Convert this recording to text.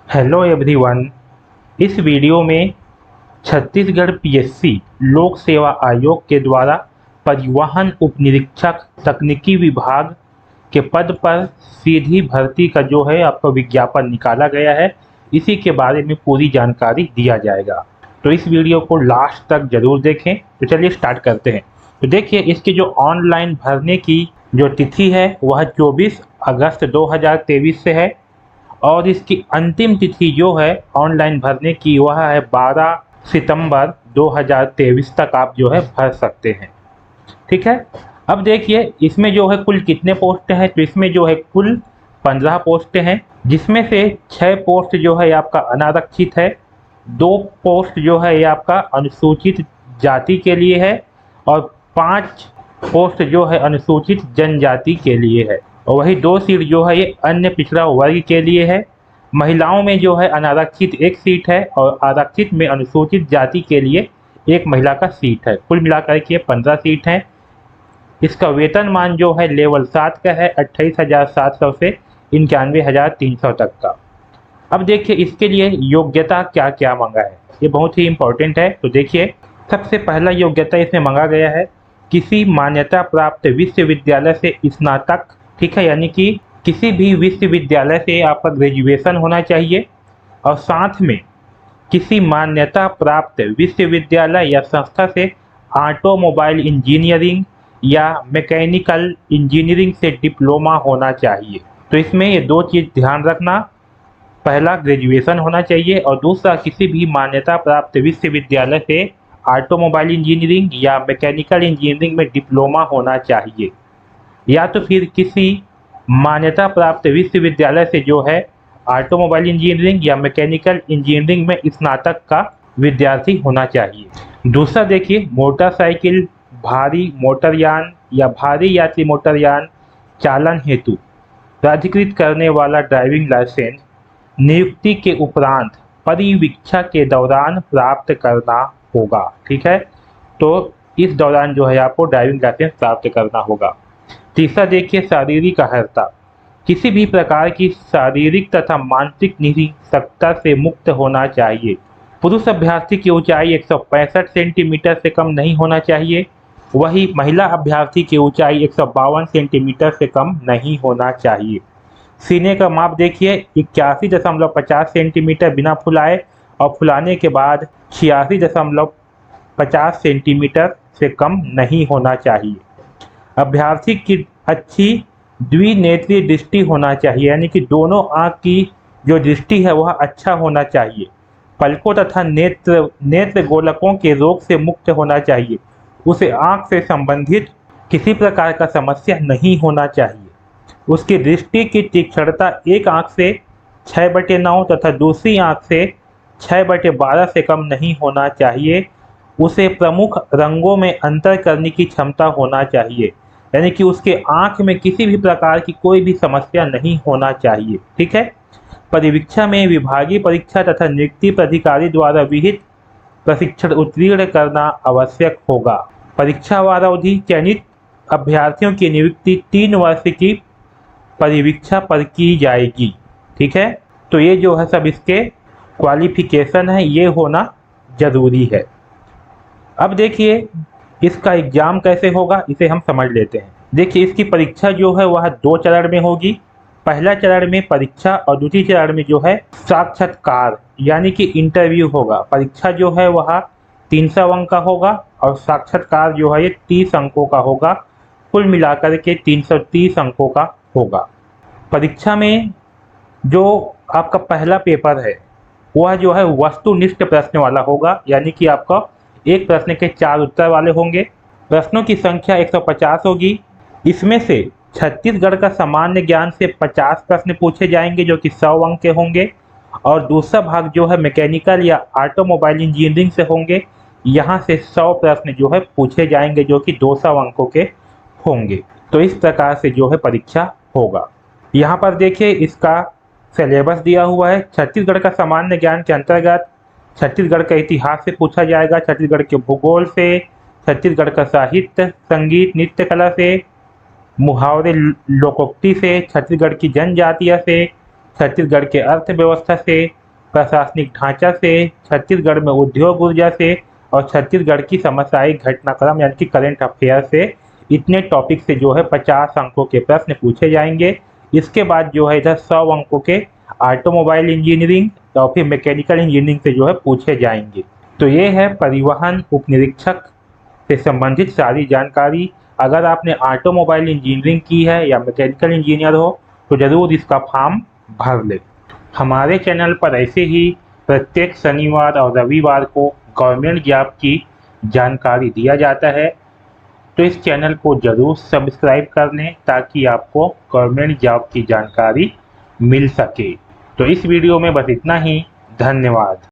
Hello everyone. इस video में Chhattisgarh PSC लोक सेवा आयोग के द्वारा परिवहन उपनिरीक्षक तकनीकी विभाग के पद पर सीधी भर्ती का जो है आपका विज्ञापन निकाला गया है। इसी के बारे में पूरी जानकारी दिया जाएगा, तो इस वीडियो को लास्ट तक जरूर देखें। तो चलिए स्टार्ट करते हैं। तो देखिए, इसकी जो ऑनलाइन भरने की जो तिथि है वह 24 अगस्त 2023 से है और इसकी अंतिम तिथि जो है ऑनलाइन भरने की वह है 12 सितंबर 2023 तक आप जो है भर सकते हैं। ठीक है। अब देखिए, इसमें जो है कुल कितने पोस्ट हैं। तो इसमें जो है कुल 15 पोस्ट हैं, जिसमें से 6 पोस्ट जो है आपका अनारक्षित है, 2 पोस्ट जो है ये आपका अनुसूचित जाति के लिए है और 5 पोस्ट जो है अनुसूचित जनजाति के लिए है। और वही 2 सीट जो है ये अन्य पिछड़ा वर्ग के लिए है। महिलाओं में जो है अनारक्षित 1 सीट है और आरक्षित में अनुसूचित जाति के लिए 1 महिला का सीट है। कुल मिलाकर के 15 सीट हैं। इसका वेतनमान जो है लेवल 7 का है, 28,700 से 91,300 तक का। अब देखिए, इसके लिए योग्यता क्या क्या मांगा है, ये बहुत ही इंपॉर्टेंट है। तो देखिए, सबसे पहला योग्यता इसमें मांगा गया है किसी मान्यता प्राप्त विश्वविद्यालय से स्नातक। ठीक है, यानी कि किसी भी विश्वविद्यालय से आपका ग्रेजुएशन होना चाहिए और साथ में किसी मान्यता प्राप्त विश्वविद्यालय या संस्था से ऑटोमोबाइल इंजीनियरिंग या मैकेनिकल इंजीनियरिंग से डिप्लोमा होना चाहिए। तो इसमें ये 2 चीज़ ध्यान रखना, पहला ग्रेजुएशन होना चाहिए और दूसरा किसी भी मान्यता प्राप्त विश्वविद्यालय से ऑटोमोबाइल इंजीनियरिंग या मैकेनिकल इंजीनियरिंग में डिप्लोमा होना चाहिए, या तो फिर किसी मान्यता प्राप्त विश्वविद्यालय से जो है ऑटोमोबाइल इंजीनियरिंग या मैकेनिकल इंजीनियरिंग में स्नातक का विद्यार्थी होना चाहिए। दूसरा देखिए, मोटरसाइकिल, भारी मोटरयान या भारी यात्री मोटरयान चालन हेतु प्राधिकृत करने वाला ड्राइविंग लाइसेंस नियुक्ति के उपरांत परिवीक्षा के दौरान प्राप्त करना होगा। ठीक है, तो इस दौरान जो है आपको ड्राइविंग लाइसेंस प्राप्त करना होगा। तीसरा देखिए, शारीरिक अर्हता, किसी भी प्रकार की शारीरिक तथा मानसिक निरीक्षकता से मुक्त होना चाहिए। पुरुष अभ्यर्थी की ऊंचाई 165 सेंटीमीटर से कम नहीं होना चाहिए, वही महिला अभ्यर्थी की ऊंचाई 152 सेंटीमीटर से कम नहीं होना चाहिए। सीने का माप देखिए, 81.50 सेंटीमीटर बिना फुलाए और फुलाने के बाद 86.50 सेंटीमीटर से कम नहीं होना चाहिए। अभ्यर्थी की अच्छी द्विनेत्रीय दृष्टि होना चाहिए, यानी कि दोनों आँख की जो दृष्टि है वह अच्छा होना चाहिए। पलकों तथा नेत्र गोलकों के रोग से मुक्त होना चाहिए। उसे आँख से संबंधित किसी प्रकार का समस्या नहीं होना चाहिए। उसकी दृष्टि की तीक्ष्णता एक आँख से 6/9 तथा दूसरी आँख से 6/12 से कम नहीं होना चाहिए। उसे प्रमुख रंगों में अंतर करने की क्षमता होना चाहिए, यानी कि उसके आँख में किसी भी प्रकार की कोई भी समस्या नहीं होना चाहिए। ठीक है। परिवीक्षा में विभागीय परीक्षा तथा नियुक्ति प्राधिकारी द्वारा विहित प्रशिक्षण उत्तीर्ण करना आवश्यक होगा। परीक्षा वार अवधि, चयनित अभ्यर्थियों की नियुक्ति 3 वर्ष की परिवीक्षा पर की जाएगी। ठीक है, तो ये जो है सब इसके क्वालिफिकेशन है, ये होना जरूरी है। अब देखिए, इसका एग्जाम कैसे होगा इसे हम समझ लेते हैं। देखिए, इसकी परीक्षा जो है वह 2 चरण में होगी। पहला चरण में परीक्षा और दूसरी चरण में जो है साक्षात्कार यानी कि इंटरव्यू होगा। परीक्षा जो है वह 300 अंक का होगा और साक्षात्कार जो है ये 30 अंकों का होगा। कुल मिलाकर के 330 अंकों का होगा। परीक्षा में जो आपका पहला पेपर है वह जो है वस्तुनिष्ठ प्रश्न वाला होगा, यानी कि आपका एक प्रश्न के 4 उत्तर वाले होंगे। प्रश्नों की संख्या 150 होगी। इसमें से छत्तीसगढ़ का सामान्य ज्ञान से 50 प्रश्न पूछे जाएंगे जो कि 100 अंक के होंगे और दूसरा भाग जो है मैकेनिकल या ऑटोमोबाइल इंजीनियरिंग से होंगे। यहाँ से 100 प्रश्न जो है पूछे जाएंगे जो कि 200 अंकों के होंगे। तो इस प्रकार से जो है परीक्षा होगा। यहाँ पर देखिए, इसका सिलेबस दिया हुआ है। छत्तीसगढ़ का सामान्य ज्ञान के अंतर्गत छत्तीसगढ़ का इतिहास से पूछा जाएगा, छत्तीसगढ़ के भूगोल से, छत्तीसगढ़ का साहित्य, संगीत, नृत्य कला से, मुहावरे लोकोक्ति से, छत्तीसगढ़ की जनजातियाँ से, छत्तीसगढ़ के अर्थव्यवस्था से, प्रशासनिक ढांचा से, छत्तीसगढ़ में उद्योग ऊर्जा से और छत्तीसगढ़ की सामयिक घटनाक्रम यानी कि करंट अफेयर से, इतने टॉपिक से जो है 50 अंकों के प्रश्न पूछे जाएंगे। इसके बाद जो है इधर 100 अंकों के ऑटोमोबाइल इंजीनियरिंग और फिर मैकेनिकल इंजीनियरिंग से जो है पूछे जाएंगे। तो ये है परिवहन उपनिरीक्षक से संबंधित सारी जानकारी। अगर आपने ऑटोमोबाइल इंजीनियरिंग की है या मैकेनिकल इंजीनियर हो तो ज़रूर इसका फॉर्म भर ले। हमारे चैनल पर ऐसे ही प्रत्येक शनिवार और रविवार को गवर्नमेंट जॉब की जानकारी दिया जाता है, तो इस चैनल को ज़रूर सब्सक्राइब कर लें ताकि आपको गवर्नमेंट जॉब की जानकारी मिल सके। तो इस वीडियो में बस इतना ही। धन्यवाद।